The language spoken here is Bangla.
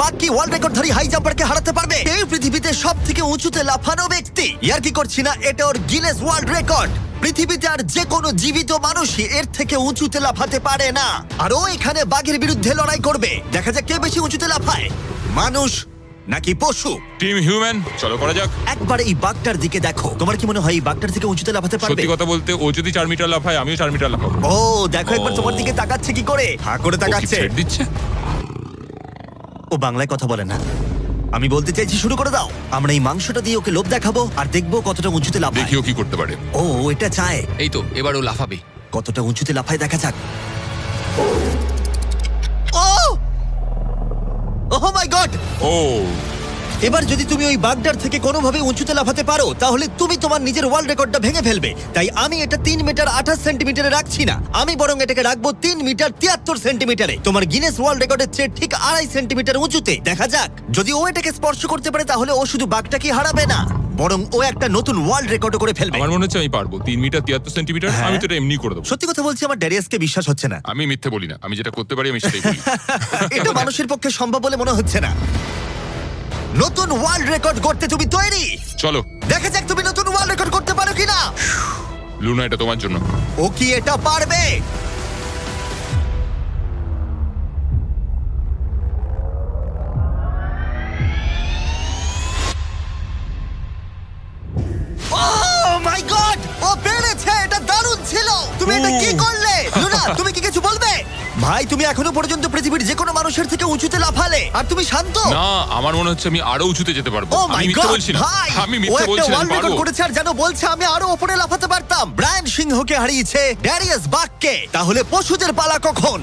বাঘ কি ওয়ার্ল্ড রেকর্ডধারী হাই জাম্পারকে হারাতে পারবে? এই পৃথিবীতে সবথেকে উঁচুতে লাফানো ব্যক্তি। ইয়ার কি করছি না, এটা ওর গিনেস ওয়ার্ল্ড রেকর্ড। পৃথিবীতে আর যে কোনো জীবিত মানুষই এর থেকে উঁচুতে লাফাতে পারে না। আর ও এখানে বাঘের বিরুদ্ধে লড়াই করবে। দেখা যাক কে বেশি উঁচুতে লাফায়, মানুষ নাকি পশু। টিম হিউম্যান, চলো করা যাক। একবার এই বাঘটার দিকে দেখো। তোমার কি মনে হয় এই বাঘটার থেকে উঁচুতে লাফাতে পারবে? সত্যি কথা বলতে, ও যদি 4 মিটার লাফায়, আমিও 4 মিটার লাফাবো। ও দেখো একবার ও। তোমার দিকে তাকাচ্ছে কি করে, হা করে ও কি তাকাচ্ছে। ছেড়ে দিচ্ছে? ও বাংলায় কথা বলে না। আমি বলতে চাইছি শুরু করে দাও। আমরা এই মাংসটা দিয়ে ওকে লোভ দেখাবো আর দেখবো কতটা উঁচুতে লাফায়। দেখিও কি করতে পারে। ও এটা চায়। এই তো এবার ও লাফাবে। কতটা উঁচুতে লাফায় দেখা যাক। ও ওহ মাই গড! ও এবার যদি তুমি ওই বাগদার থেকে কোনোভাবে উঁচুতে লাফাতে পারো তাহলে তুমি তোমার নিজের ওয়ার্ল্ড রেকর্ডটা ভেঙে ফেলবে। তাই আমি এটা 3 মিটার 28 সেন্টিমিটারে রাখছি না, আমি বরং এটাকে রাখবো 3 মিটার 73 সেন্টিমিটারে। তোমার গিনেস ওয়ার্ল্ড রেকর্ডের চেয়ে ঠিক 2.5 সেন্টিমিটার উঁচুতে। দেখা যাক, যদি ও এটাকে স্পর্শ করতে পারে তাহলে ও শুধু বাগটাকে হারাবে না, বরং ও একটা নতুন ওয়ার্ল্ড রেকর্ড করে ফেলবে। আমার মনে হচ্ছে আমি পারবো। 3 মিটার 73 সেন্টিমিটার, হ্যাঁ। আমি তো এটা এমনি করে দেবো। সত্যি কথা বলছি, আমার ড্যারিয়াসকে বিশ্বাস হচ্ছে না। আমি মিথ্যে বলি না, আমি যেটা করতে পারি আমি সেটাই বলি। এটা মানুষের পক্ষে সম্ভব বলে মনে হচ্ছে না। নতুন ওয়ার্ল্ড রেকর্ড করতে তুমি তৈরি? চলো দেখা যাক তুমি নতুন ওয়ার্ল্ড রেকর্ড করতে পারো কিনা। লুনা, এটা তোমার জন্য। ও কি এটা পারবে? Oh my God! ও পেরেছে! এটা দারুণ ছিল! তুমি এটা কি করলে? লুনা, তুমি কি কিছু বলবে? ভাই, তুমি এখনো পর্যন্ত পৃথিবীর যে কোনো মানুষের থেকে উঁচুতে লাফালে আর তুমি শান্ত। না, আমার মনে হচ্ছে আমি আরো উঁচুতে যেতে পারবো। ও আমি মাই মিথ্যে গড বলছি না, ভাই! আমি ও মিথ্যে একটা বলছি না, আমি ওয়ার্ল্ড রেকর্ড পারবো। করেছে আর যেন বলছে আমি আরো উপরে লাফাতে পারতাম। ব্রায়ান সিংহকে হারিয়েছে ড্যারিয়াস বাককে। তাহলে পশুদের পালা কখন?